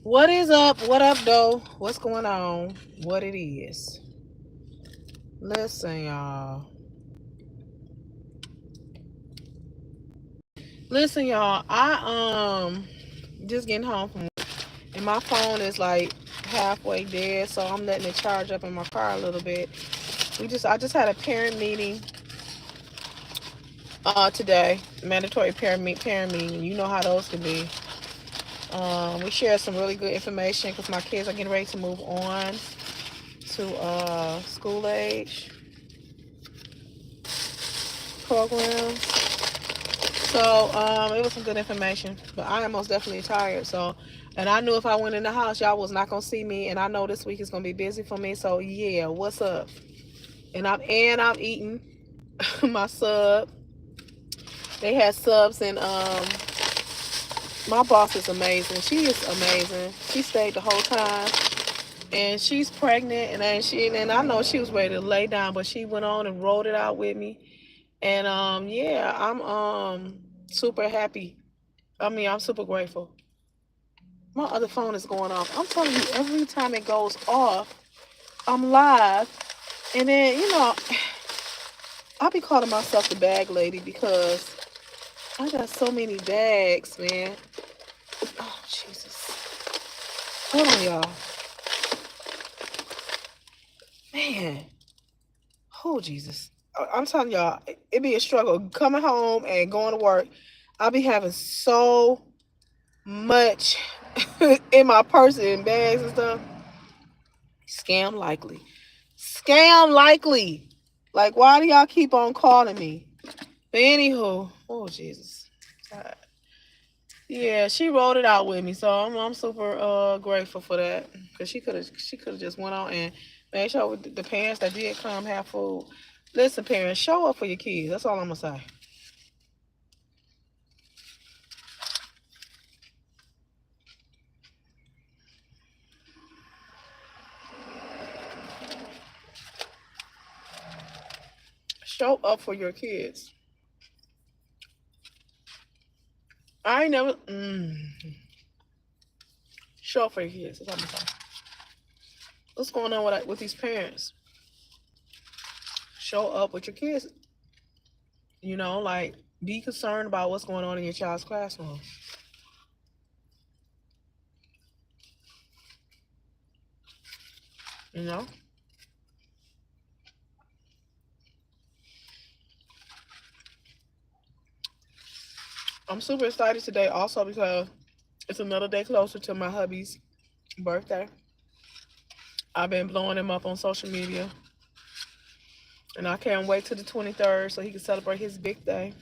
What is up? What up, though? What's going on? What it is? Listen, y'all. Listen, y'all. I just getting home from work, and my phone is like halfway dead, so I'm letting it charge up in my car a little bit. I just had a parent meeting today, mandatory parent meeting. You know how those can be. We shared some really good information because my kids are getting ready to move on to school age programs. So it was some good information, but I am most definitely tired. So, and I knew if I went in the house, y'all was not gonna see me, and I know this week is gonna be busy for me. So yeah, what's up? And I'm eating my sub. They had subs, and my boss is amazing. She is amazing. She stayed the whole time, and she's pregnant, and I know she was ready to lay down, but she went on and rolled it out with me. And yeah, I'm super happy. I mean, I'm super grateful. My other phone is going off. I'm telling you, every time it goes off, I'm live. And then, I be calling myself the bag lady because I got so many bags, man. Oh, Jesus. Hold on, y'all. Man. Oh, Jesus. I'm telling y'all, it be a struggle coming home and going to work. I be having so much in my purse and bags and stuff. Scam likely. Scam likely. Like, why do y'all keep on calling me? But anywho, oh Jesus, God. Yeah, she rolled it out with me, so I'm super grateful for that because she could have just went on and made sure with the parents that did come have food. Listen, parents, show up for your kids. That's all I'm gonna say. Show up for your kids. I ain't never show up for your kids. That's all I'm gonna say. What's going on with these parents? Show up with your kids. Like be concerned about what's going on in your child's classroom. You know, I'm super excited today also because it's another day closer to my hubby's birthday. I've been blowing him up on social media, and I can't wait till the 23rd so he can celebrate his big day.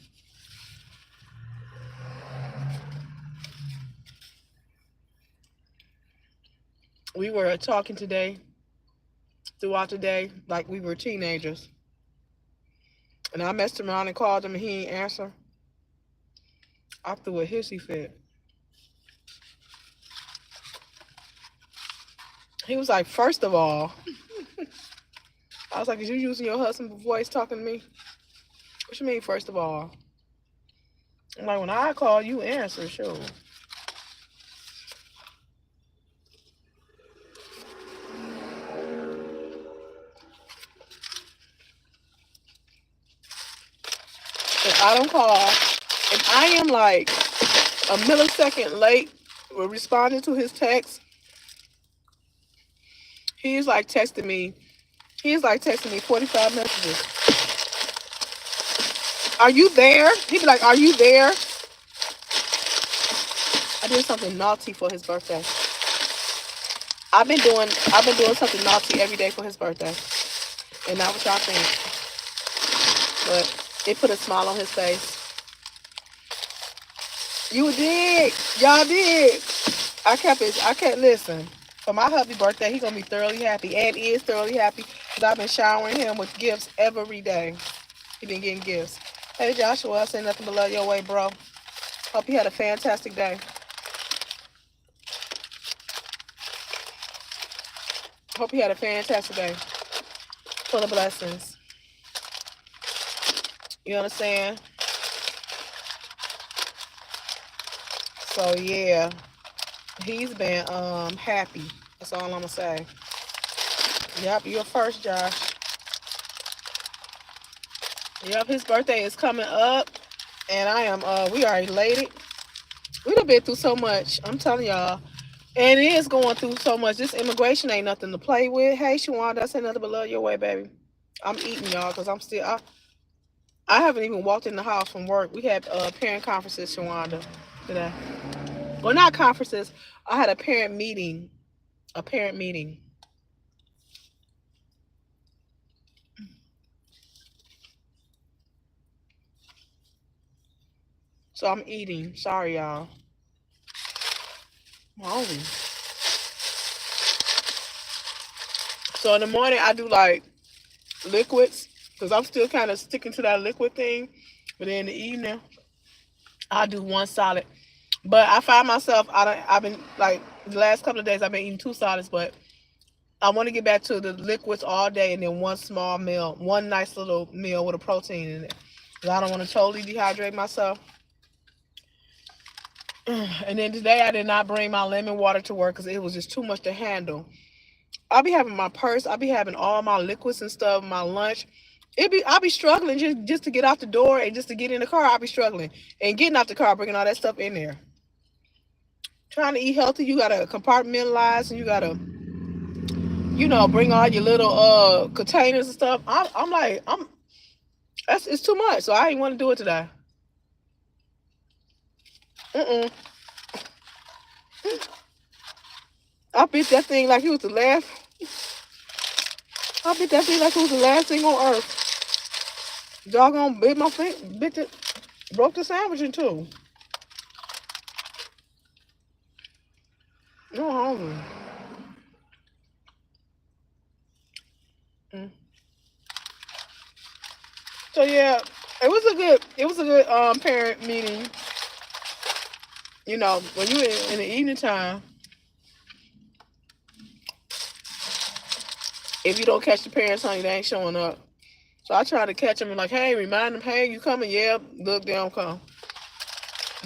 We were talking today throughout the day like we were teenagers, and I messed around and called him, and he didn't answer. I threw a hissy fit. He was like, first of all, I was like, is you using your husband's voice talking to me? What you mean, first of all? I'm like, when I call, you answer, sure. If I don't call, if I am like a millisecond late with responding to his text, he's like texting me. He's like texting me 45 messages. Are you there? He'd be like, are you there? I did something naughty for his birthday. I've been doing something naughty every day for his birthday. And not what y'all think. But it put a smile on his face. You did. Y'all did. I kept listen. For my hubby birthday, he's gonna be thoroughly happy and is thoroughly happy because I've been showering him with gifts every day. He been getting gifts. Hey Joshua, I say nothing but love your way, bro. Hope you had a fantastic day. Hope you had a fantastic day. Full of blessings. You understand? So yeah. He's been happy. That's all I'm gonna say. Yep, you're first, Josh. Yep, his birthday is coming up, and I am. We are elated. We done been through so much. I'm telling y'all, and it is going through so much. This immigration ain't nothing to play with. Hey, Shawanda, I say nothing but love your way, baby. I'm eating y'all because I'm still. I haven't even walked in the house from work. We had parent conferences, Shawanda, today. Well, not conferences. I had a parent meeting. A parent meeting. So I'm eating. Sorry, y'all. I'm hungry. So in the morning, I do like liquids because I'm still kind of sticking to that liquid thing. But then in the evening, I do one solid. But I find myself, I've been like the last couple of days, I've been eating two solids, but I want to get back to the liquids all day and then one small meal, one nice little meal with a protein in it. 'Cause I don't want to totally dehydrate myself. And then today I did not bring my lemon water to work because it was just too much to handle. I'll be having my purse. I'll be having all my liquids and stuff, my lunch. I'll be struggling just to get out the door and just to get in the car. I'll be struggling and getting out the car, bringing all that stuff in there. Trying to eat healthy, you gotta compartmentalize and you gotta, bring all your little containers and stuff. I'm like, that's it's too much. So I ain't want to do it today. Mm-mm. I bit that thing like it was the last. I bit that thing like it was the last thing on earth. Doggone bit my finger, bit it, broke the sandwich in two. No hungry. Mm. So yeah, it was a good parent meeting. When you in the evening time, if you don't catch the parents, honey, they ain't showing up. So I try to catch them and like, hey, remind them, hey, you coming? Yeah, look, they don't come.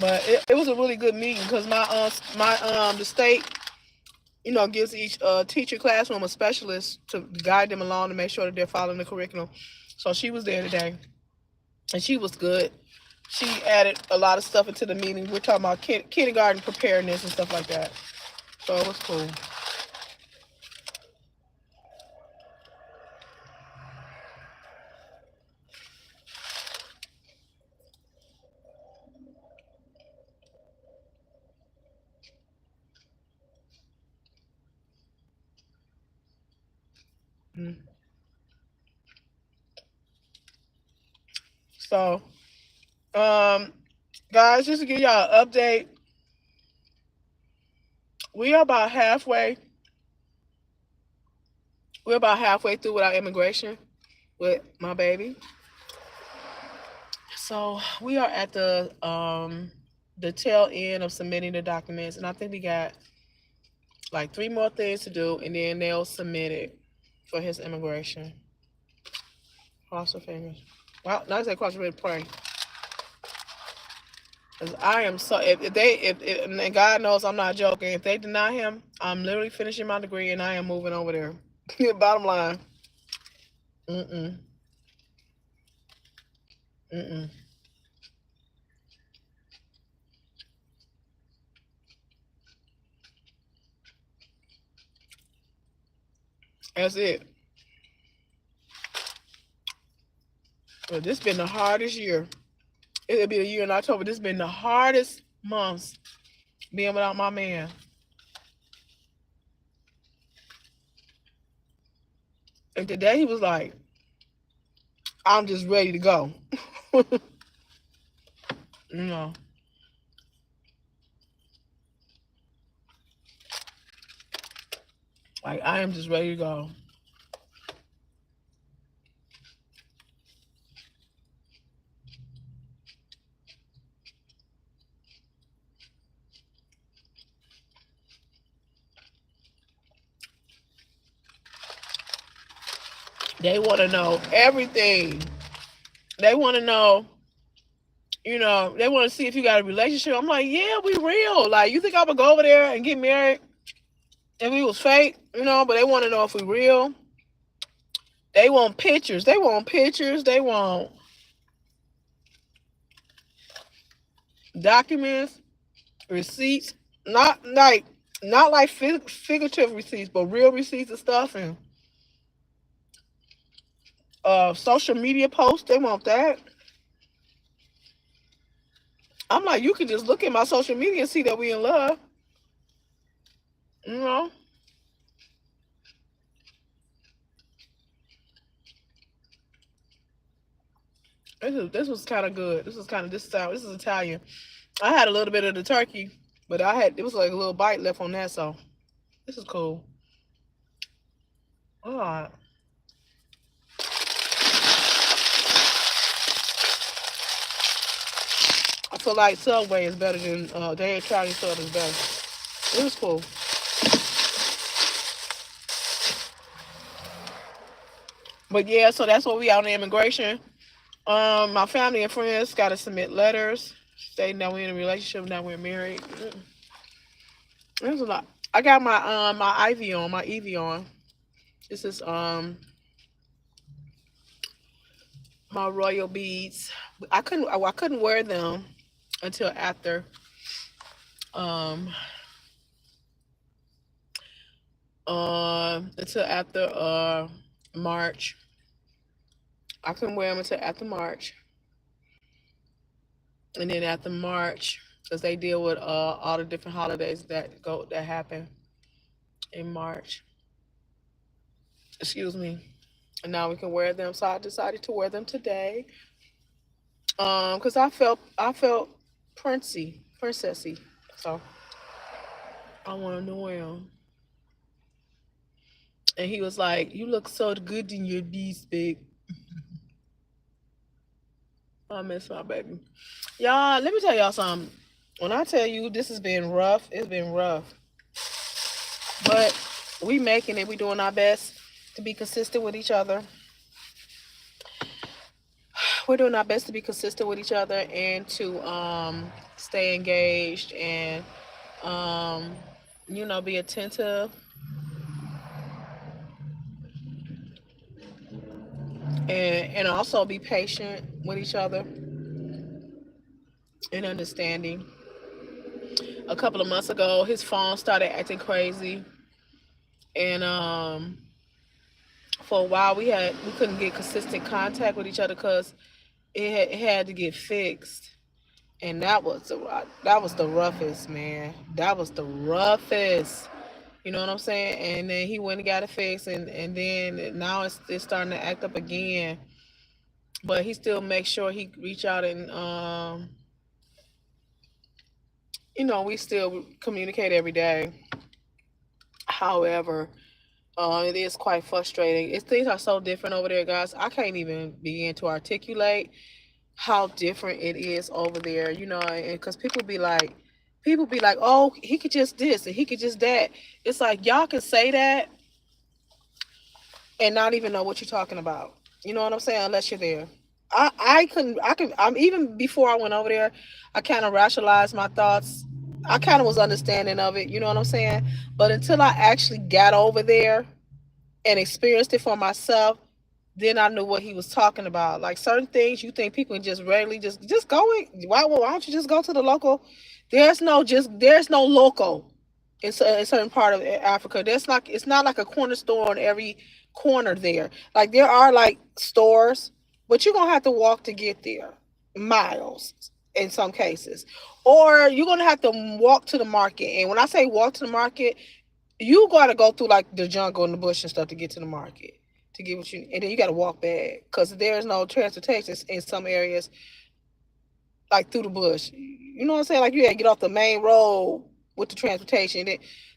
But it was a really good meeting because the state, gives each teacher classroom a specialist to guide them along to make sure that they're following the curriculum. So she was there today, and she was good. She added a lot of stuff into the meeting. We're talking about kindergarten preparedness and stuff like that. So it was cool. Mm. So, um, guys, just to give y'all an update, we are about halfway. We're about halfway through with our immigration with my baby. So we are at the tail end of submitting the documents, and I think we got like three more things to do, and then they'll submit it for his immigration. Cross your fingers. Well, not say cross your fingers, pray. Cause I am so if and God knows I'm not joking. If they deny him, I'm literally finishing my degree and I am moving over there. Bottom line. Mm-mm. Mm-mm. That's it. But this been the hardest year. It'll be a year in October. This been the hardest months being without my man. And today he was like, I'm just ready to go. you know. Like I am just ready to go. They want to know everything. They want to know You know, they want to see if you got a relationship. I'm like, yeah, we real. Like, you think I would go over there and get married if we was fake? You know, but they want to know if we real. They want pictures. They want pictures. They want documents, receipts. Not like figurative receipts, but real receipts and stuff, and social media posts. They want that. I'm like, you can just look at my social media and see that we in love. You know, this was kind of good. This is Italian. I had a little bit of the turkey, but it was like a little bite left on that, so this is cool. All right. I feel like Subway is better than their Italian sub is better. It was cool. But yeah, so that's what we out in immigration. My family and friends got to submit letters stating that we're in a relationship, that we're married. There's a lot. I got my Ivy on, my Evie on. This is my royal beads. I couldn't wear them until after um March. I couldn't wear them until after March, and then after March, because they deal with all the different holidays that happen in March. Excuse me. And now we can wear them. So I decided to wear them today. Because I felt princessy. So I wanted to wear them. And he was like, "You look so good in your beast, babe." I miss my baby. Y'all, let me tell y'all something. When I tell you this has been rough, it's been rough. But we making it. We doing our best to be consistent with each other. We're doing our best to be consistent with each other and to stay engaged and um, be attentive and also be patient with each other and understanding. A couple of months ago, his phone started acting crazy, and for a while we couldn't get consistent contact with each other because it had to get fixed. And that was the roughest, man. That was the roughest. You know what I'm saying? And then he went and got it fixed, and then now it's starting to act up again. But he still makes sure he reach out and we still communicate every day. However, it is quite frustrating. Things are so different over there, guys. I can't even begin to articulate how different it is over there. And because people be like, oh, he could just this and he could just that. It's like y'all can say that and not even know what you're talking about. You know what I'm saying? Unless you're there. I'm even before I went over there, I kind of rationalized my thoughts. I kind of was understanding of it. You know what I'm saying? But until I actually got over there and experienced it for myself, then I knew what he was talking about. Like certain things you think people can just readily just go in. Why don't you just go to the local? There's no local in certain part of Africa. It's not like a corner store on every corner there. Like there are like stores, but you're gonna have to walk to get there, miles in some cases, or you're gonna have to walk to the market. And when I say walk to the market, you gotta go through like the jungle and the bush and stuff to get to the market to get what you, and then you gotta walk back because there's no transportation in some areas, like through the bush. You know what I'm saying? Like you gotta get off the main road with the transportation.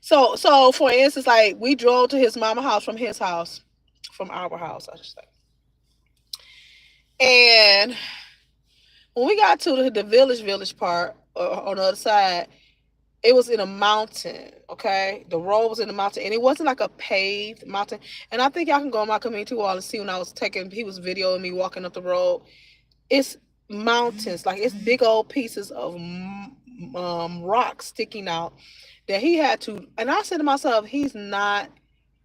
So for instance, like we drove to his mama house from his house, from our house, I should say. And when we got to the village part on the other side, it was in a mountain. Okay, the road was in the mountain, and it wasn't like a paved mountain. And I think y'all can go on my community wall and see when I was taking. He was videoing me walking up the road. It's mountains, like it's big old pieces of rock sticking out that he had to. And I said to myself, he's not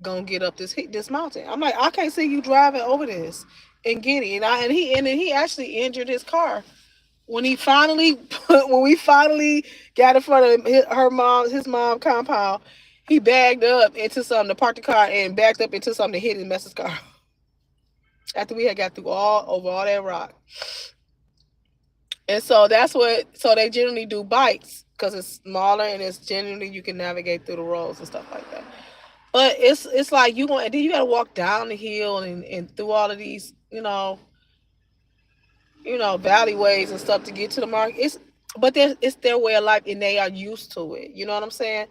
gonna get up this mountain. I'm like, I can't see you driving over this and get it. And then he actually injured his car when he finally when we finally got in front of his mom compound. He bagged up into something to park the car and backed up into something to hit his mess's car after we had got through all over all that rock. And so that's what, so they generally do bikes because it's smaller and it's generally you can navigate through the roads and stuff like that. But it's like you going, and then you got to walk down the hill and through all of these, valleyways and stuff to get to the market. But it's their way of life and they are used to it. You know what I'm saying?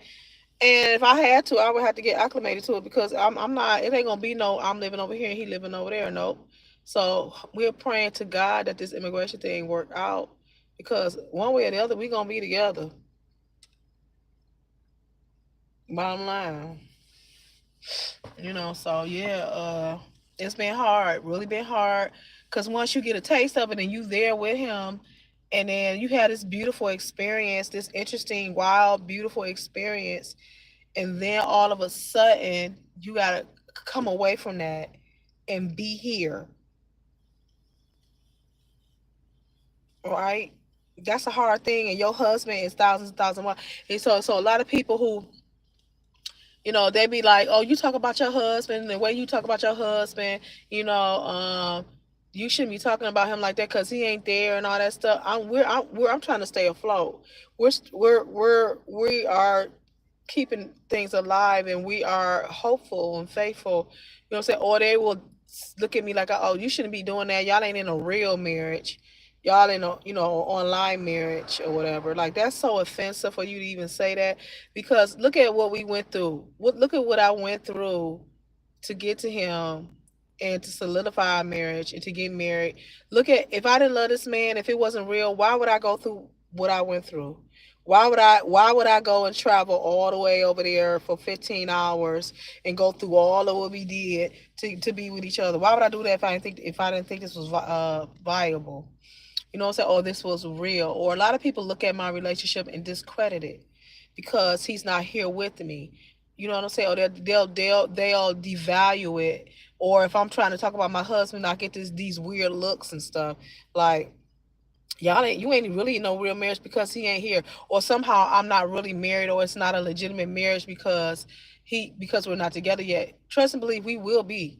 And if I had to, I would have to get acclimated to it because I'm not. It ain't gonna be no. I'm living over here and he living over there. Nope. So we're praying to God that this immigration thing work out because one way or the other we gonna be together. Bottom line, So yeah, it's been hard, really been hard. Cause once you get a taste of it and you there with him, and then you had this beautiful experience, this interesting, wild, beautiful experience, and then all of a sudden you gotta come away from that and be here, right? That's a hard thing, and your husband is thousands and thousands of miles. And so a lot of people who, they be like, "Oh, you talk about your husband the way you talk about your husband, you shouldn't be talking about him like that because he ain't there and all that stuff." I'm trying to stay afloat. We are keeping things alive and we are hopeful and faithful. You know what I'm saying? Or they will look at me like, "Oh, you shouldn't be doing that. Y'all ain't in a real marriage. Y'all in a, online marriage or whatever." Like that's so offensive for you to even say that because look at what we went through. Look at what I went through to get to him and to solidify our marriage and to get married. Look at, if I didn't love this man, if it wasn't real, why would I go through what I went through? Why would I go and travel all the way over there for 15 hours and go through all of what we did to be with each other? Why would I do that if I didn't think this was viable? You know what I'm saying? Or this was real. Or a lot of people look at my relationship and discredit it because he's not here with me. You know what I'm saying? Or they'll devalue it. Or if I'm trying to talk about my husband, I get these weird looks and stuff. Like, you ain't really no real marriage because he ain't here. Or somehow I'm not really married, or it's not a legitimate marriage because we're not together yet. Trust and believe we will be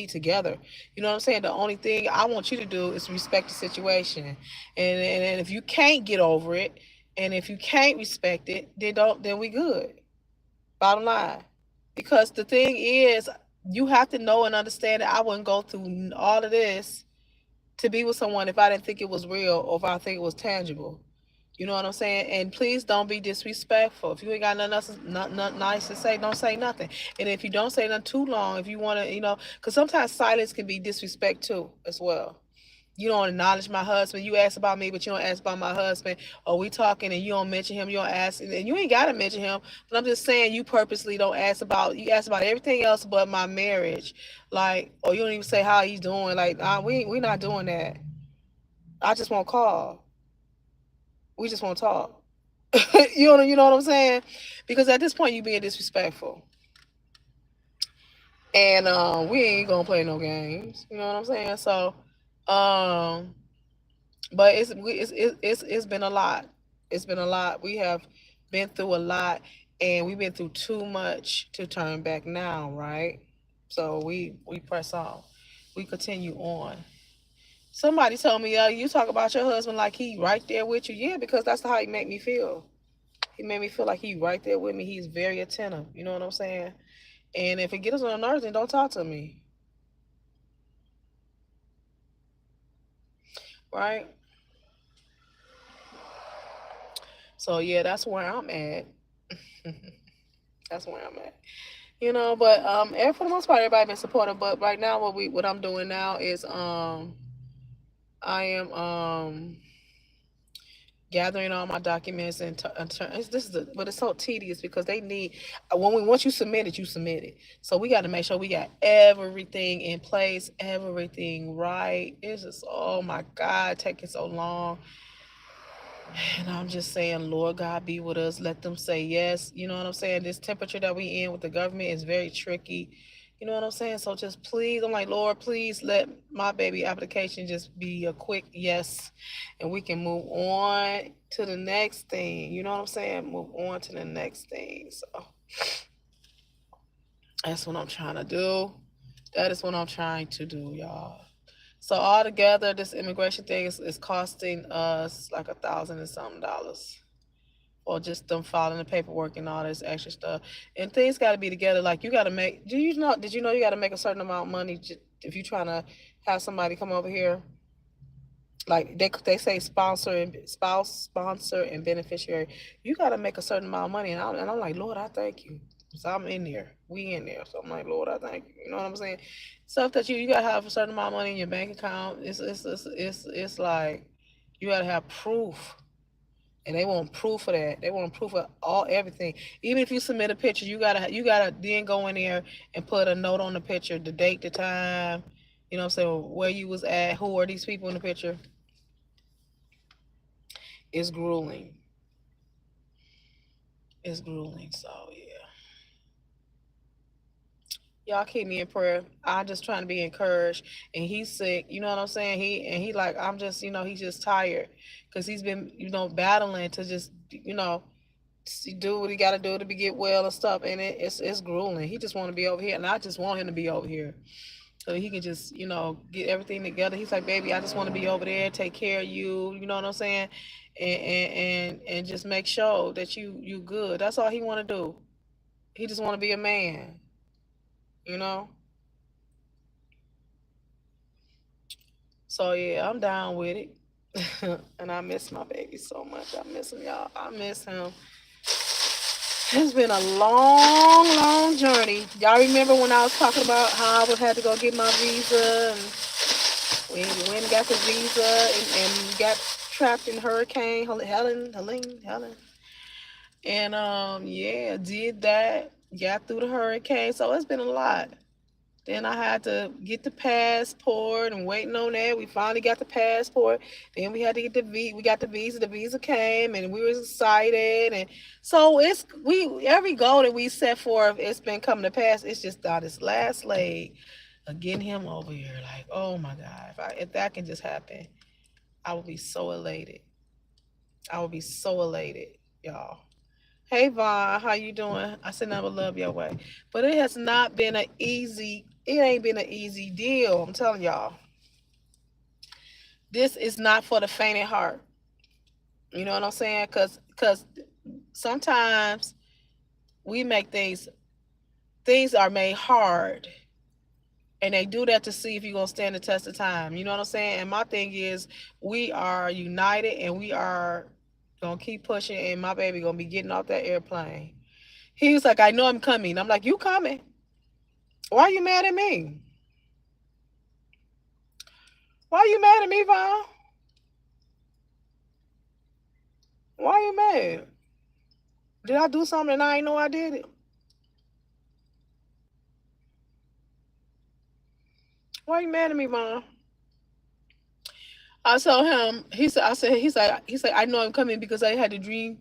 together. You know what I'm saying? The only thing I want you to do is respect the situation. And if you can't get over it, and if you can't respect it, then we good. Bottom line. Because the thing is, you have to know and understand that I wouldn't go through all of this to be with someone if I didn't think it was real or if I think it was tangible. You know what I'm saying? And please don't be disrespectful. If you ain't got nothing else, nothing nice to say, don't say nothing. And if you don't say nothing too long, if you want to, because sometimes silence can be disrespect too, as well. You don't acknowledge my husband. You ask about me, but you don't ask about my husband. Or we talking and you don't mention him. You don't ask, and you ain't gotta mention him. But I'm just saying, you purposely don't ask about. You ask about everything else but my marriage, like, or you don't even say how he's doing. Like, we not doing that. I just won't call. We just won't talk. You know what I'm saying? Because at this point, you being disrespectful, and we ain't gonna play no games. You know what I'm saying? So, um, but it's been a lot. It's been a lot. We have been through a lot, and we've been through too much to turn back now, right? So we press on. We continue on. Somebody told me, you talk about your husband like he right there with you. Yeah, because that's how he make me feel. He made me feel like he right there with me. He's very attentive. You know what I'm saying? And if it gets on the nerves, then don't talk to me. Right? So yeah, that's where I'm at. That's where I'm at. But for the most part, everybody been supportive. But right now, what I'm doing now is I am gathering all my documents this is but it's so tedious because they need when we once you submit it, you submit it. So we got to make sure we got everything in place, everything right. It's just, oh my God, taking so long. And I'm just saying, Lord God, be with us. Let them say yes. You know what I'm saying? This temperature that we in with the government is very tricky. You know what I'm saying? So just please, I'm like, Lord, please let my baby application just be a quick yes, and we can move on to the next thing. You know what I'm saying? Move on to the next thing. So that's what I'm trying to do. That is what I'm trying to do, y'all. So altogether, this immigration thing is costing us like $1,000 and something, or just them filing the paperwork and all this extra stuff. And things got to be together. Like you got to make. Do you know? Did you know you got to make a certain amount of money if you trying to have somebody come over here? Like they say sponsor and spouse, sponsor and beneficiary. You got to make a certain amount of money, and I'm like, Lord, I thank you. So I'm in there. We in there. So I'm like, Lord, I thank you. You know what I'm saying? Stuff that you gotta have a certain amount of money in your bank account. It's like you gotta have proof, and they want proof of that. They want proof of all everything. Even if you submit a picture, you gotta then go in there and put a note on the picture, the date, the time. You know what I'm saying? Where you was at, who are these people in the picture? It's grueling. It's grueling. So yeah. Y'all keep me in prayer. I'm just trying to be encouraged. And he's sick. You know what I'm saying? He like I'm just he's just tired because he's been battling to just do what he got to do to be get well and stuff. And it's grueling. He just want to be over here, and I just want him to be over here so he can just get everything together. He's like, baby, I just want to be over there, take care of you. You know what I'm saying? And just make sure that you good. That's all he want to do. He just want to be a man. You know. So yeah, I'm down with it. And I miss my baby so much. I miss him, y'all. I miss him. It's been a long, long journey. Y'all remember when I was talking about how I would have to go get my visa, and we went and got the visa and got trapped in Hurricane Helen. And yeah, did that. Got through the hurricane. So it's been a lot. Then I had to get the passport and waiting on that. We finally got the passport. Then we had to get the visa. We got the visa. The visa came, and we were excited. And so every goal that we set forth, it's been coming to pass. It's just this last leg of getting him over here. Like, oh my God, if that can just happen, I would be so elated. I would be so elated, y'all. Hey Vaughn, how you doing? I send out a love your way. But it has not been it ain't been an easy deal. I'm telling y'all. This is not for the faint at heart. You know what I'm saying? Cause sometimes we make things are made hard. And they do that to see if you're gonna stand the test of time. You know what I'm saying? And my thing is we are united and we are gonna keep pushing, and my baby gonna be getting off that airplane. He was like, I know I'm coming. I'm like, you coming? Why are you mad at me? Why are you mad at me, Vaughn? Why are you mad? Did I do something and I ain't know I did it? Why are you mad at me, Vaughn? I told him, he said, I know I'm coming because I had a dream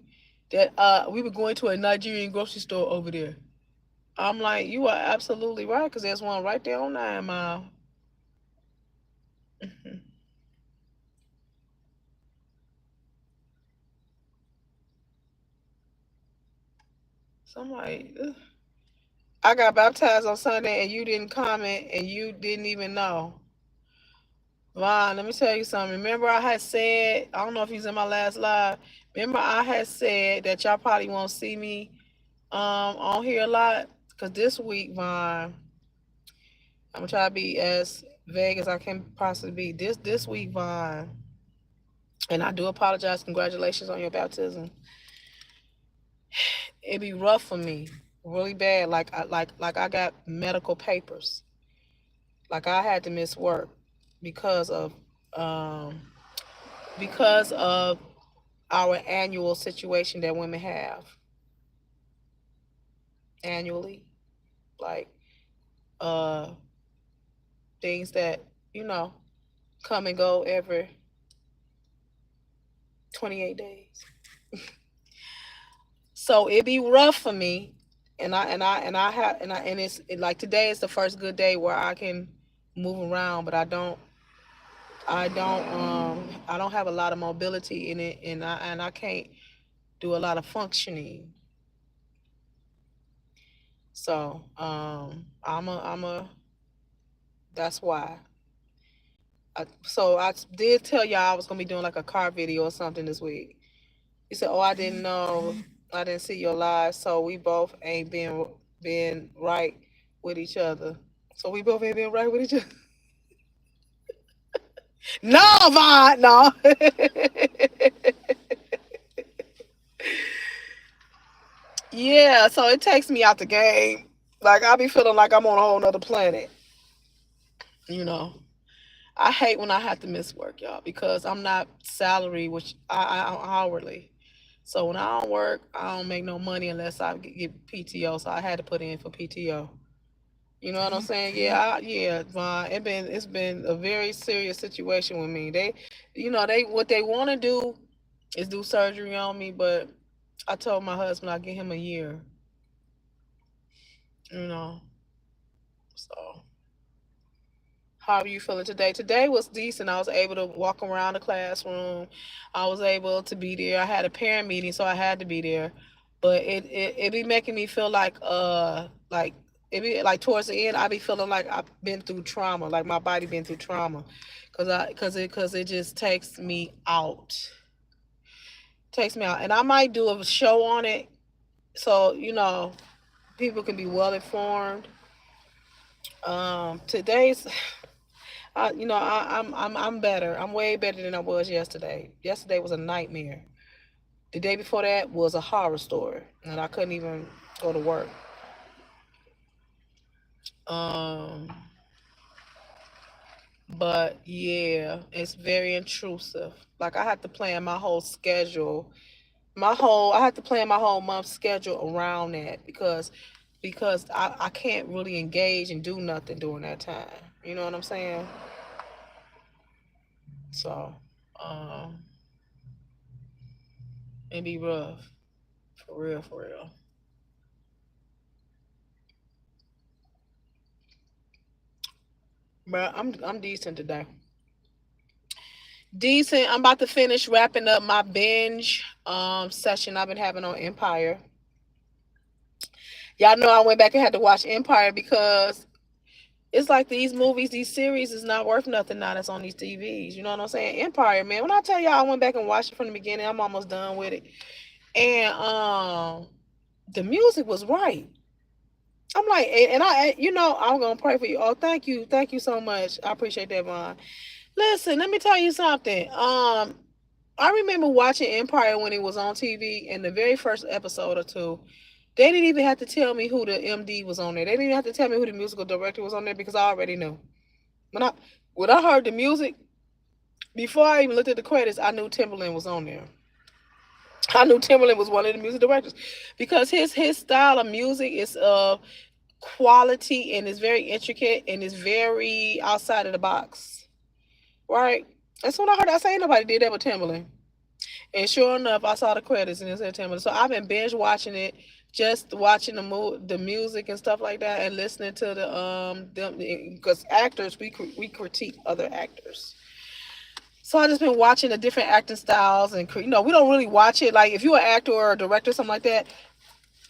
that we were going to a Nigerian grocery store over there. I'm like, you are absolutely right, because there's one right there on 9 Mile. So I'm like, ugh. I got baptized on Sunday and you didn't comment and you didn't even know. Vaughn, let me tell you something. Remember I had said, I don't know if he's in my last live. Remember I had said that y'all probably won't see me on here a lot. Cause this week, Vaughn, I'm gonna try to be as vague as I can possibly be. This week, Vaughn, and I do apologize. Congratulations on your baptism. It'd be rough for me, really bad. Like I got medical papers. Like I had to miss work because of um because of our annual situation that women have annually, like uh things that you know come and go every 28 days. So it be rough for me, and it's like today is the first good day where I can move around, but I don't have a lot of mobility in it, and I can't do a lot of functioning. So I'm a that's why. So I did tell y'all I was gonna be doing like a car video or something this week. He said, "Oh, I didn't know. I didn't see your live, so we both ain't been right with each other. So we both ain't been right with each other." No, Vaughn, no. Yeah, so it takes me out the game. Like I be feeling like I'm on a whole nother planet. You know, I hate when I have to miss work, y'all, because I'm not salary, which I'm hourly. So when I don't work, I don't make no money unless I get PTO. So I had to put in for PTO. You know what I'm saying? Yeah, yeah, Vaughn. It's been a very serious situation with me. They what they want to do is do surgery on me, but I told my husband I'll give him a year. You know, so how are you feeling today? Today was decent. I was able to walk around the classroom. I was able to be there. I had a parent meeting, so I had to be there. But it be making me feel like it be like towards the end I be feeling like I've been through trauma, like my body been through trauma, cause it just takes me out, and I might do a show on it, so people can be well informed. Today's I'm better. I'm way better than I was yesterday. Yesterday was a nightmare. The day before that was a horror story, and I couldn't even go to work. Um, but yeah, it's very intrusive. Like I had to plan my whole schedule, I had to plan my whole month schedule around that because I can't really engage and do nothing during that time. You know what I'm saying? So, um, it'd be rough. For real, for real. But I'm decent today. Decent. I'm about to finish wrapping up my binge session I've been having on Empire. Y'all know I went back and had to watch Empire because it's like these movies, these series is not worth nothing now that's on these TVs. You know what I'm saying? Empire, man. When I tell y'all I went back and watched it from the beginning, I'm almost done with it. And the music was right. I'm like, and I'm gonna pray for you. Oh, thank you so much. I appreciate that, Vaughn. Listen, let me tell you something. I remember watching Empire when it was on TV, and the very first episode or two, they didn't even have to tell me who the MD was on there. They didn't even have to tell me who the musical director was on there because I already knew. When I when I heard the music, before I even looked at the credits, I knew Timberland was on there. I knew Timberland was one of the music directors because his style of music is quality and it's very intricate and it's very outside of the box. Right? That's when I heard I say nobody did that with Timberland. And sure enough, I saw the credits and it said Timberland. So I've been binge watching it, just watching the music and stuff like that, and listening to because actors we critique other actors. So I just been watching the different acting styles, and we don't really watch it. Like if you're an actor or a director, something like that,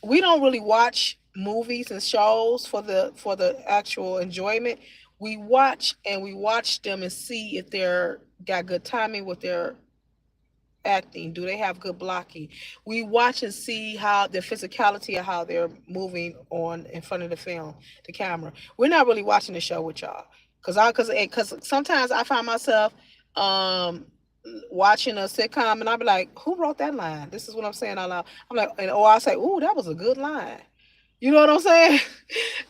we don't really watch movies and shows for the actual enjoyment. We watch them and see if they're got good timing with their acting. Do they have good blocking? We watch and see how their physicality or how they're moving on in front of the film, the camera. We're not really watching the show with y'all because sometimes I find myself um watching a sitcom and I'll be like, who wrote that line? This is what I'm saying out loud. I'm like, or I say, ooh, that was a good line. You know what I'm saying?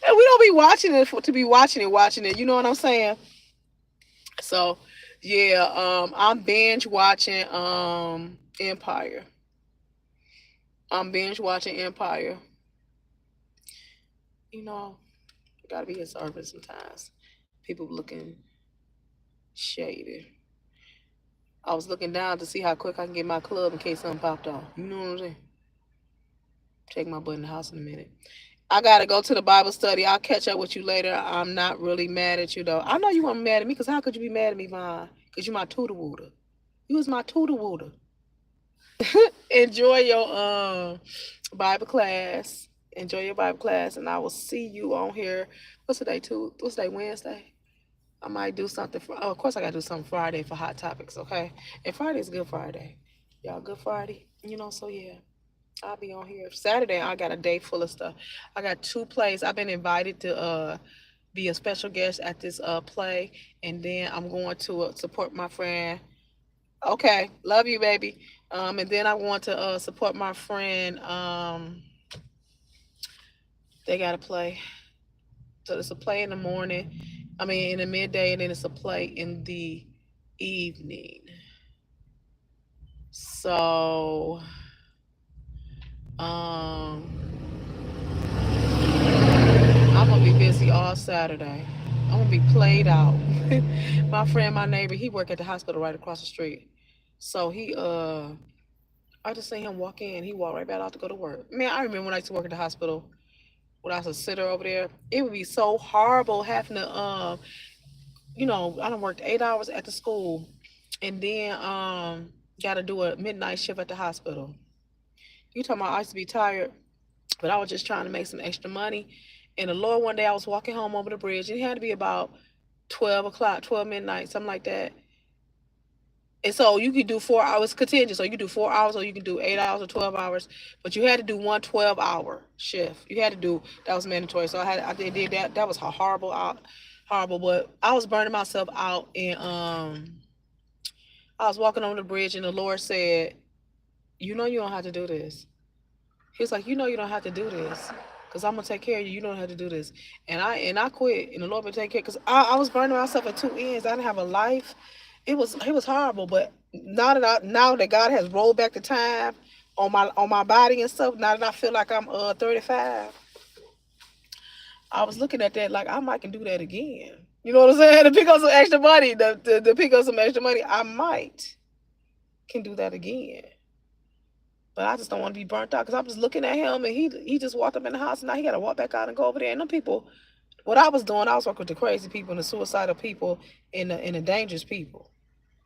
And we don't be watching it to be watching it. You know what I'm saying? So, yeah, I'm binge watching Empire. I'm binge watching Empire. You know, gotta be observant sometimes. People looking shady. I was looking down to see how quick I can get my club in case something popped off. You know what I'm saying? Take my butt in the house in a minute. I gotta go to the Bible study. I'll catch up with you later. I'm not really mad at you though. I know you weren't mad at me, because how could you be mad at me, Vaughn? Because you my tutor wooter. You was my tutor wooter. Enjoy your Bible class. Enjoy your Bible class, and I will see you on here. What's today? What's today? Wednesday. I might do something for. Oh, of course, I gotta do something Friday for Hot Topics. Okay, and Friday's Good Friday. Y'all, Good Friday. You know, so yeah. I'll be on here. Saturday, I got a day full of stuff. I got two plays. I've been invited to be a special guest at this play, and then I'm going to support my friend. Okay, love you, baby. And then I want to support my friend. They got to play. So it's a play in the morning. I mean, in the midday, and then it's a play in the evening. So, I'm gonna be busy all Saturday. I'm gonna be played out. My friend, my neighbor, he work at the hospital right across the street. So I just seen him walk in. He walked right back out to go to work. Man, I remember when I used to work at the hospital when I was a sitter over there. It would be so horrible having to, I done worked 8 hours at the school, and then got to do a midnight shift at the hospital. You talking about I used to be tired, but I was just trying to make some extra money. And the Lord, one day I was walking home over the bridge. It had to be about 12 o'clock, 12 midnight, something like that. And so you could do 4 hours contingent. So you could do 4 hours, or you can do 8 hours or 12 hours. But you had to do one 12-hour shift. You had to do, that was mandatory. So I did that. That was horrible, horrible. But I was burning myself out. And I was walking on the bridge, and the Lord said, you know you don't have to do this. He was like, you know you don't have to do this, because I'm gonna take care of you. You don't have to do this. And I quit, and the Lord been taking care, because I was burning myself at two ends. I didn't have a life. It was horrible. But now that God has rolled back the time on my body and stuff, now that I feel like I'm 35, I was looking at that like I might can do that again. You know what I'm saying? To pick up some extra money, to pick up some extra money, I might can do that again. But I just don't want to be burnt out, because I'm just looking at him, and he just walked up in the house, and now he got to walk back out and go over there. And them people, what I was doing, I was working with the crazy people and the suicidal people and the dangerous people,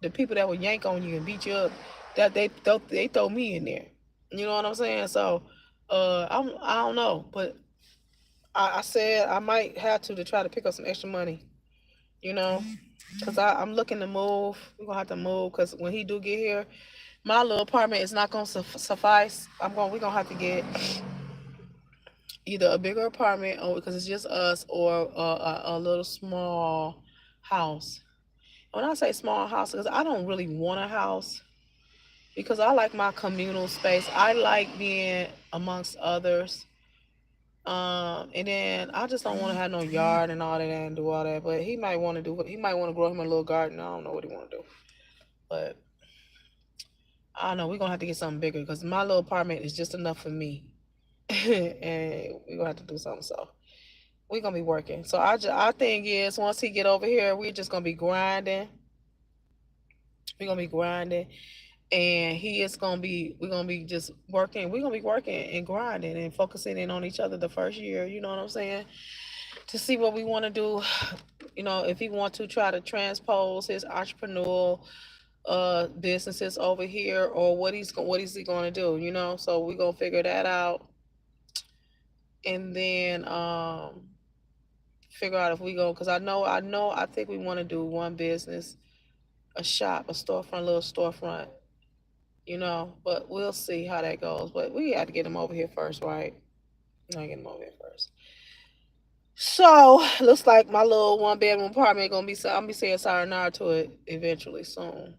the people that would yank on you and beat you up. That they throw me in there. You know what I'm saying? So, I don't know, but I said I might have to try to pick up some extra money. You know, because I'm looking to move. We're gonna have to move, because when he do get here, my little apartment is not gonna suffice. We're gonna have to get either a bigger apartment, or because it's just us, or a little small house. When I say small house, because I don't really want a house, because I like my communal space. I like being amongst others. And then I just don't want to have no yard and all that and do all that. But he might want to do. He might want to grow him a little garden. I don't know what he want to do, but I don't know. We're gonna have to get something bigger, because my little apartment is just enough for me. And we're gonna have to do something. So we're gonna be working. So our thing is, once he get over here, we're just gonna be grinding. We're gonna be grinding, and he is gonna be. We're gonna be just working. We're gonna be working and grinding and focusing in on each other the first year. You know what I'm saying? To see what we want to do. If he want to try to transpose his entrepreneurial businesses over here, or what is he going to do, so we're going to figure that out. And then figure out if we go, because I think we want to do one business, a shop, a storefront, little storefront, but we'll see how that goes. But we got to get him over here first, right? I get him over here first. So looks like my little one bedroom apartment gonna be. I'm gonna be saying sayonara to it eventually soon.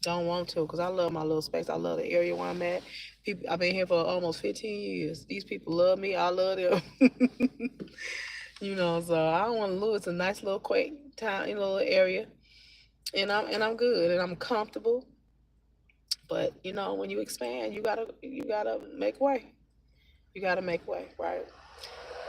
Don't want to, because I love my little space. I love the area where I'm at. People, I've been here for almost 15 years. These people love me. I love them. So I don't want to lose. It's a nice little quaint town, little area, and I'm good, and I'm comfortable. But you know, when you expand, you gotta make way. You gotta make way, right?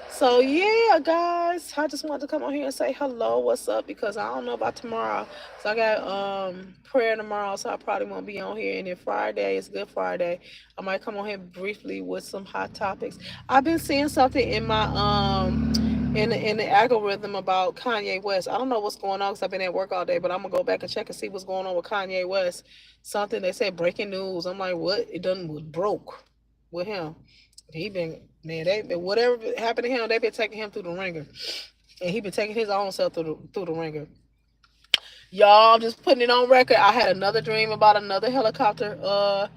So yeah, guys, I just wanted to come on here and say hello, what's up? Because I don't know about tomorrow. So I got prayer tomorrow, so I probably won't be on here. And then Friday is Good Friday. I might come on here briefly with some hot topics. I've been seeing something in my in the algorithm about Kanye West. I don't know what's going on because I've been at work all day, but I'm gonna go back and check and see what's going on with Kanye West. Something they said breaking news. I'm like, what? It done was broke with him. He been man, they been whatever happened to him, they been taking him through the ringer, and he been taking his own self through the ringer. Y'all, I'm just putting it on record. I had another dream about another helicopter, a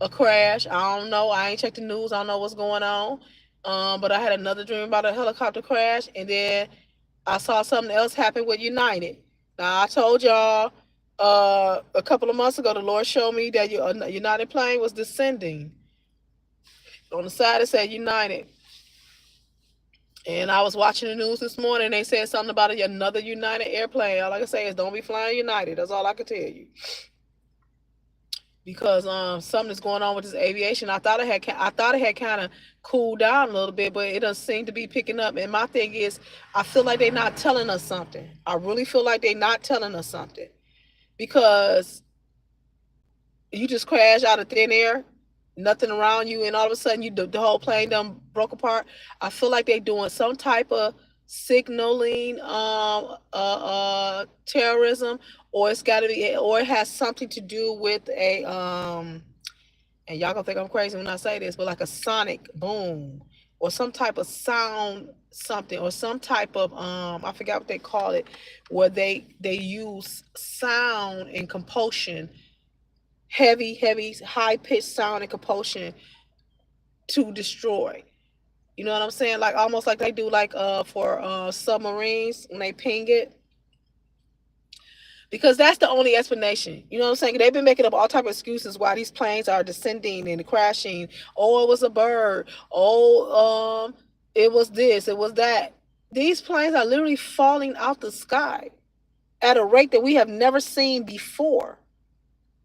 crash. I don't know. I ain't checked the news. I don't know what's going on. But I had another dream about a helicopter crash, and then I saw something else happen with United. Now I told y'all a couple of months ago, the Lord showed me that United plane was descending. On the side it said United. And I was watching the news this morning. They said something about another United airplane. All I can say is don't be flying United. That's all I can tell you. Because something's going on with this aviation. I thought it had kind of cooled down a little bit, but it doesn't seem to be picking up. And my thing is, I feel like they're not telling us something. I really feel like they're not telling us something, because you just crash out of thin air, nothing around you, and all of a sudden the whole plane done broke apart. I feel like they doing some type of signaling terrorism, or it's got to be, or it has something to do with a and y'all gonna think I'm crazy when I say this, but like a sonic boom or some type of sound something, or some type of I forgot what they call it, where they use sound and compulsion, heavy, high pitched sound and compulsion to destroy. You know what I'm saying? Like almost like they do like for submarines when they ping it. Because that's the only explanation. You know what I'm saying? They've been making up all type of excuses why these planes are descending and crashing. Oh, it was a bird. Oh, it was this, it was that. These planes are literally falling out the sky at a rate that we have never seen before.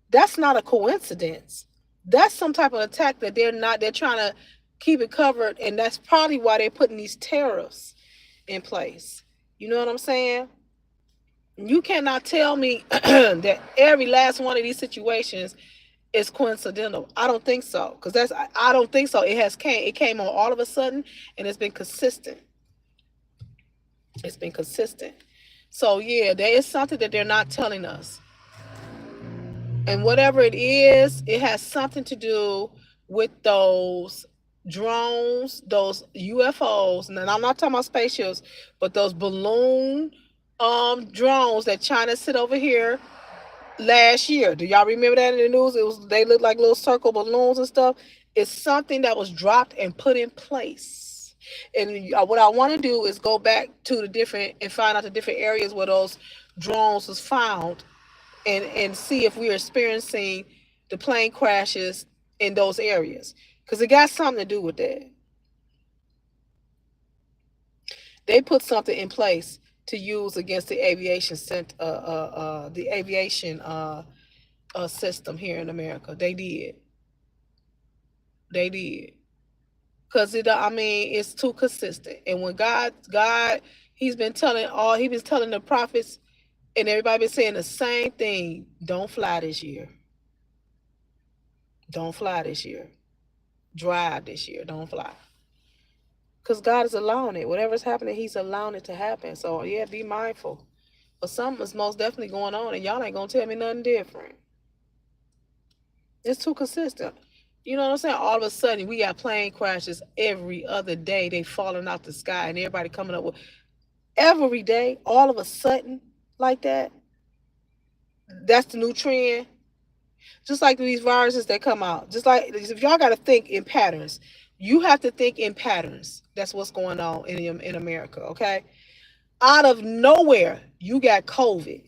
That's not a coincidence. That's some type of attack that they're trying to keep it covered, and that's probably why they're putting these tariffs in place. You know what I'm saying? You cannot tell me that every last one of these situations is coincidental. I don't think so, because I don't think so. It came on all of a sudden, and it's been consistent. It's been consistent. So yeah, there is something that they're not telling us. And whatever it is, it has something to do with those drones, those UFOs. And I'm not talking about spaceships, but those balloon drones that China sent over here last year. Do y'all remember that in the news? They looked like little circle balloons and stuff. It's something that was dropped and put in place. And what I want to do is go back to the different and find out the different areas where those drones was found, and see if we're experiencing the plane crashes in those areas, because it got something to do with that. They put something in place to use against the aviation system here in America. They did. They did. Because it's too consistent. And when God, He's been telling the prophets, and everybody been saying the same thing. Don't fly this year. Don't fly this year. Drive this year. Don't fly. Because God is allowing it. Whatever's happening, He's allowing it to happen. So yeah, be mindful. But something is most definitely going on, and y'all ain't gonna tell me nothing different. It's too consistent. You know what I'm saying? All of a sudden, we got plane crashes every other day. They falling out the sky, and everybody coming up with every day. All of a sudden, like that. That's the new trend. Just like these viruses that come out. Just like, if y'all got to think in patterns, you have to think in patterns. That's what's going on in America. Okay. Out of nowhere, you got COVID.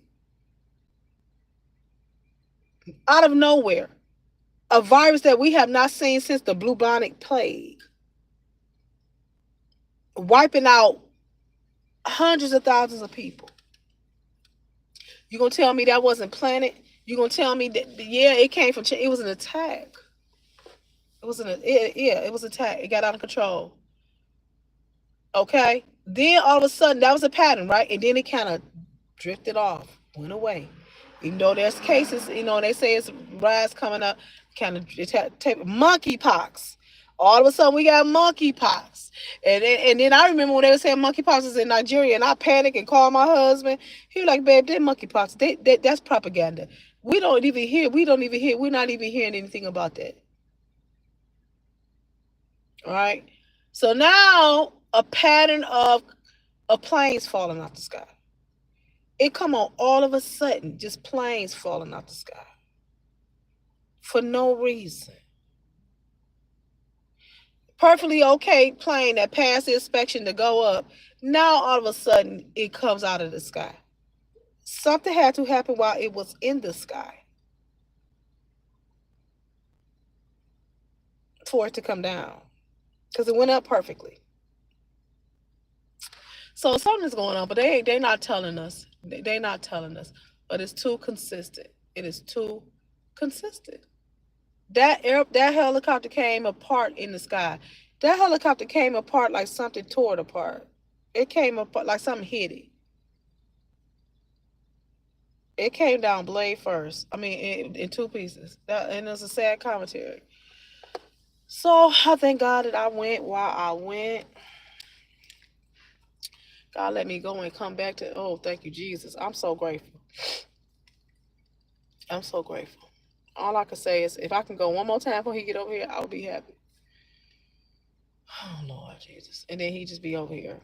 Out of nowhere, a virus that we have not seen since the bubonic plague, wiping out hundreds of thousands of people. You gonna tell me that wasn't planted? You gonna tell me that? Yeah, it came from. It was an attack. It was yeah, it was an attack. It got out of control. Okay. Then all of a sudden, that was a pattern, right? And then it kind of drifted off, went away. Even though there's cases, they say it's rise coming up, kind of monkeypox. All of a sudden, we got monkeypox, and then I remember when they were saying monkeypox is in Nigeria, and I panicked and called my husband. He was like, "Babe, that monkeypox, that's propaganda. We don't even hear. We're not even hearing anything about that." All right. So now a pattern of planes falling out the sky. It come on all of a sudden, just planes falling out the sky for no reason. Perfectly okay plane that passed the inspection to go up. Now all of a sudden it comes out of the sky. Something had to happen while it was in the sky for it to come down, because it went up perfectly. So something's going on, but they not telling us. They not telling us. But it's too consistent. It is too consistent. That helicopter came apart in the sky. That helicopter came apart like something tore it apart. It came apart like something hit it. It came down blade first. I mean, in two pieces. And it's a sad commentary. So I thank God that I went while I went. God let me go and come back to. Oh, thank you, Jesus. I'm so grateful. I'm so grateful. All I can say is, if I can go one more time before he get over here, I will be happy. Oh Lord Jesus, and then he just be over here,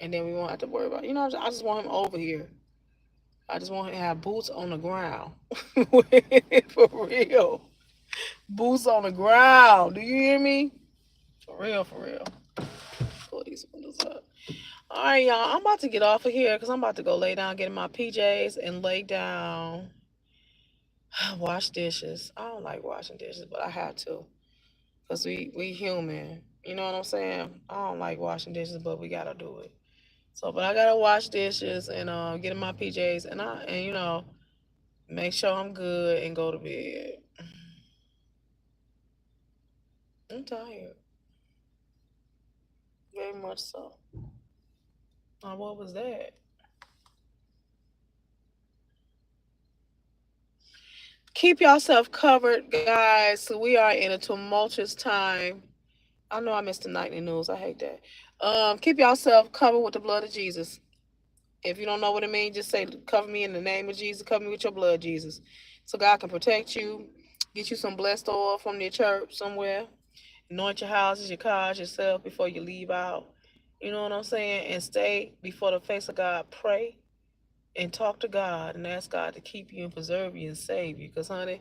and then we won't have to worry about. I just want him over here. I just want him to have boots on the ground, for real. Boots on the ground. Do you hear me? For real, for real. Pull these windows up. All right, y'all. I'm about to get off of here because I'm about to go lay down, get in my PJs, and lay down. Wash dishes. I don't like washing dishes, but I have to, because we human. You know what I'm saying? I don't like washing dishes, but we gotta do it. So, but I gotta wash dishes and get in my PJs, and make sure I'm good and go to bed. I'm tired, very much so. What was that? Keep yourself covered, guys. So we are in a tumultuous time. I know I missed the nightly news. I hate that. Keep yourself covered with the blood of Jesus. If you don't know what it means, just say, "Cover me in the name of Jesus. Cover me with your blood, Jesus," so God can protect you. Get you some blessed oil from your church somewhere. Anoint your houses, your cars, yourself before you leave out. You know what I'm saying? And stay before the face of God. Pray and talk to God and ask God to keep you and preserve you and save you. Because, honey,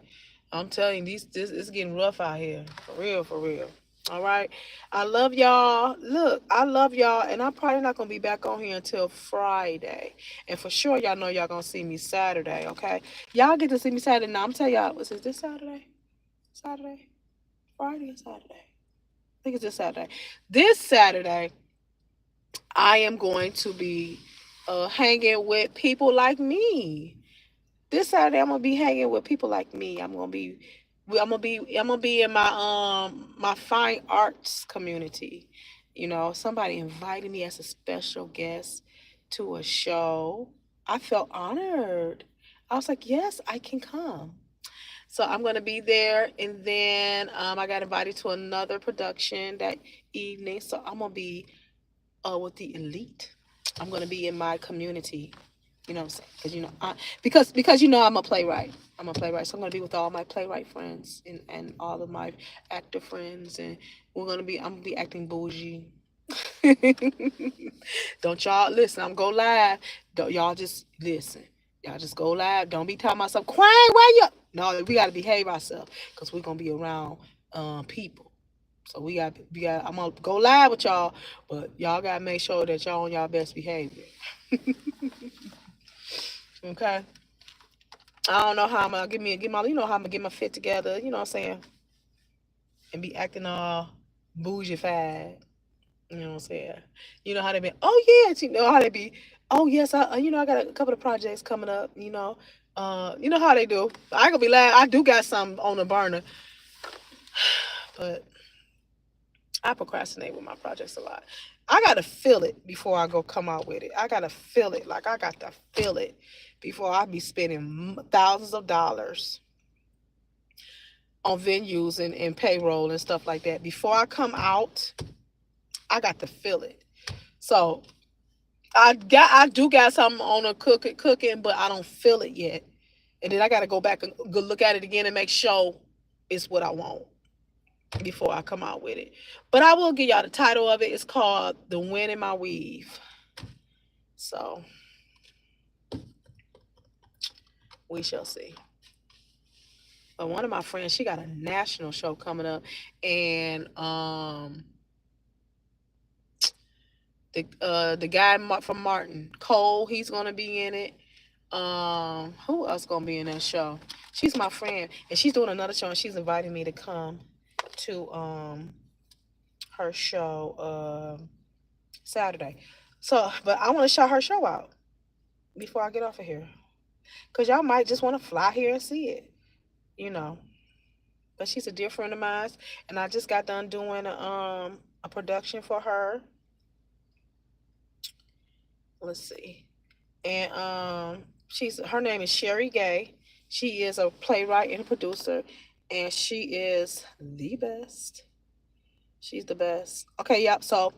I'm telling you, this it's getting rough out here. For real, for real. All right. I love y'all. Look, I love y'all. And I'm probably not going to be back on here until Friday. And for sure, y'all know y'all going to see me Saturday. Okay. Y'all get to see me Saturday. Now, I'm telling y'all, was it this Saturday? Saturday? Friday or Saturday? I think it's this Saturday. This Saturday, I am going to be hanging with people like me. This Saturday, I'm gonna be hanging with people like me. I'm gonna be in my fine arts community. Somebody invited me as a special guest to a show. I felt honored. I was like, yes, I can come. So I'm gonna be there, and then I got invited to another production that evening. So I'm gonna be with the elite. I'm gonna be in my community. You know what I'm saying? Because I'm a playwright. I'm a playwright, so I'm gonna be with all my playwright friends and all of my actor friends, and I'm gonna be acting bougie. Don't y'all listen? I'm go live. Don't y'all just listen? Y'all just go live. Don't be telling myself, "Quang, where you?" No, we gotta behave ourselves because we're gonna be around people. So we got. I'm gonna go live with y'all, but y'all gotta make sure that y'all on y'all best behavior. Okay. I don't know how I'm gonna get my how I'm gonna get my fit together. You know what I'm saying? And be acting all bougie fad. You know what I'm saying? You know how they be. Oh yeah, you know how they be. Oh yes, I got a couple of projects coming up. You know how they do. I ain't gonna be lying. I do got some on the burner, but I procrastinate with my projects a lot. I gotta feel it before I go come out with it. I gotta feel it. Like I got to feel it before I be spending thousands of dollars on venues and payroll and stuff like that. Before I come out, I got to feel it. So I do got something on a cooking, but I don't feel it yet. And then I gotta go back and go look at it again and make sure it's what I want before I come out with it. But I will give y'all the title of it. It's called The Wind in My Weave. So we shall see. But one of my friends, she got a national show coming up, and the guy from Martin Cole, he's gonna be in it. Who else gonna be in that show? She's my friend, and she's doing another show, and she's inviting me to come to her show Saturday. So, but I want to shout her show out before I get off of here, cause y'all might just want to fly here and see it, you know. But she's a dear friend of mine, and I just got done doing a production for her. Let's see, and she's her name is Sherry Gay. She is a playwright and a producer, and she is the best. She's the best. Okay, yep. So,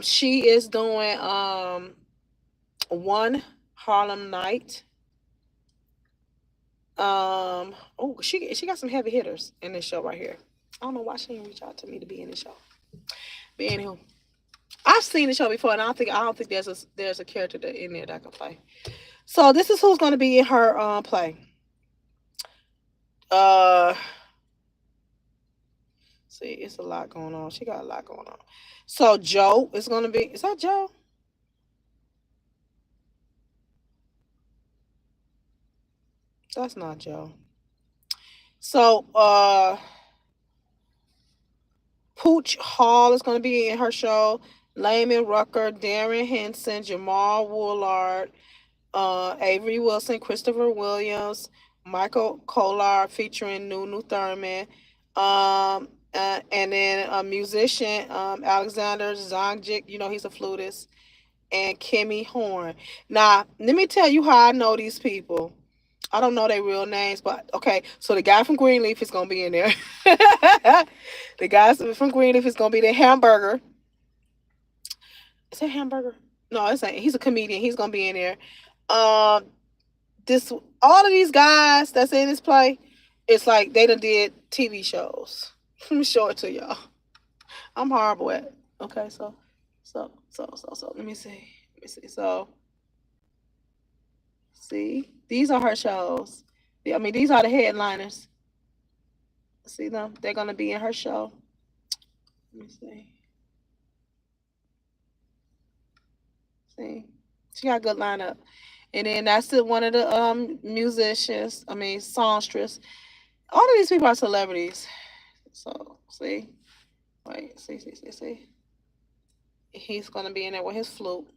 she is doing one Harlem night. Oh, she got some heavy hitters in this show right here. I don't know why she didn't reach out to me to be in the show. But anywho, I've seen the show before, and I don't think there's a character that in there that I can play. So this is who's going to be in her play. Uh, see, it's a lot going on. She got a lot going on. So Joe is going to be. Is that Joe? That's not Joe. So Pooch Hall is going to be in her show. Layman Rucker, Darren Henson, Jamal Woolard, Avery Wilson, Christopher Williams, Michael Kolar featuring Nunu Thurman, and then a musician, Alexander Zonjic, he's a flutist, and Kimmy Horn. Now, let me tell you how I know these people. I don't know their real names, but okay. So the guy from Greenleaf is gonna be in there. The guy from Greenleaf is gonna be the hamburger. Is that hamburger? No, it's ain't. He's a comedian. He's gonna be in there. Um, this all of these guys that's in this play, it's like they done did TV shows. Let me show it to y'all. I'm horrible at it. Okay, so. Let me see. Let me see. So, see, these are her shows. I mean, these are the headliners. See them? They're gonna be in her show. Let me see. See, she got a good lineup. And then that's one of the musicians. I mean, songstress. All of these people are celebrities. So see, wait, see. He's gonna be in there with his flute.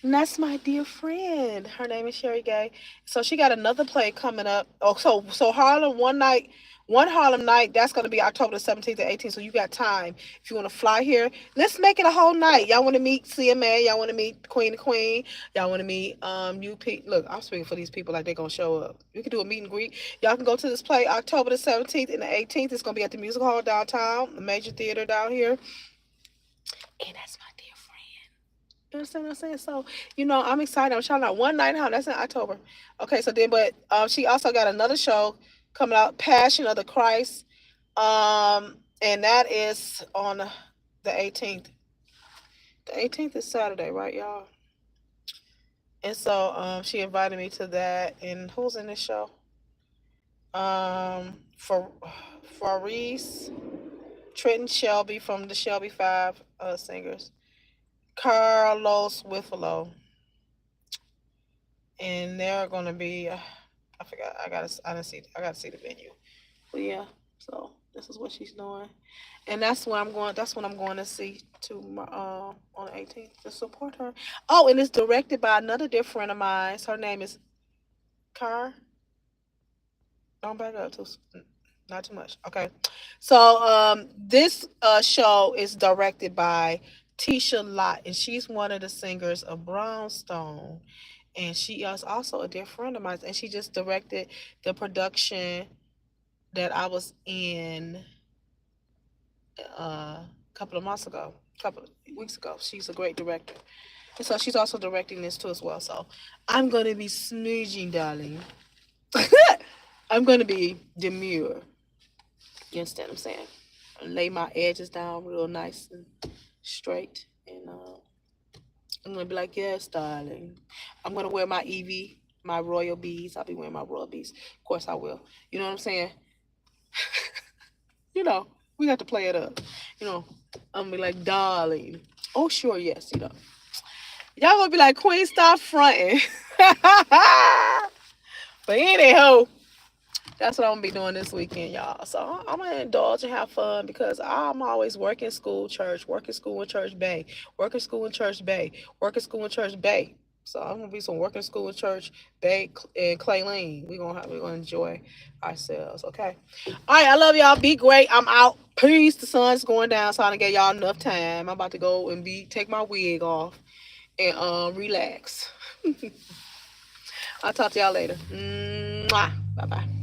And that's my dear friend. Her name is Sherry Gay. So she got another play coming up. Oh, so Harlem one Harlem night. That's gonna be October the 17th to 18th. So you got time if you want to fly here. Let's make it a whole night. Y'all want to meet CMA? Y'all want to meet Queen of Queen? Y'all want to meet UP? Look, I'm speaking for these people like they're gonna show up. We can do a meet and greet. Y'all can go to this play October the 17th and the 18th. It's gonna be at the Music Hall downtown, the major theater down here. And that's my dear friend. You understand what I'm saying? So, I'm excited. I'm shouting out one night out. That's in October. Okay, so then, but she also got another show coming out, Passion of the Christ. And that is on the 18th. The 18th is Saturday, right, y'all? And so she invited me to that. And who's in this show? For Faris Trenton Shelby from the Shelby Five singers. Carlos Wiffalo, and they're gonna be. I forgot. I gotta see the venue. But yeah, so This is what she's doing. And that's where I'm going. That's what I'm going to see to my on the 18th to support her. Oh, and it's directed by another dear friend of mine. Her name is Car. Don't back up too. Not too much. Okay. So this show is directed by Tisha Lott, and she's one of the singers of Brownstone, and she is also a dear friend of mine, and she just directed the production that I was in a couple of months ago, couple of weeks ago. She's a great director. And so she's also directing this too as well. So I'm gonna be smooching, darling. I'm gonna be demure. You understand what I'm saying? Lay my edges down real nice and straight, and I'm gonna be like, yes, darling. I'm gonna wear my Evie, my royal beads. I'll be wearing my royal beads. Of course, I will. You know what I'm saying? You know, we got to play it up. You know, I'm gonna be like, darling. Oh, sure, yes. You know, y'all gonna be like, Queen, stop fronting. But anyhow, that's what I'm gonna be doing this weekend, y'all. So I'm gonna indulge and have fun because I'm always working school, church, working school and church bay, working school and church bay, working school and church bay. So I'm gonna be some working school and church bay and Clayleen. We're gonna enjoy ourselves. Okay. All right. I love y'all. Be great. I'm out. Peace. The sun's going down, so I done get y'all enough time. I'm about to go and take my wig off and relax. I'll talk to y'all later. Mwah. Bye bye.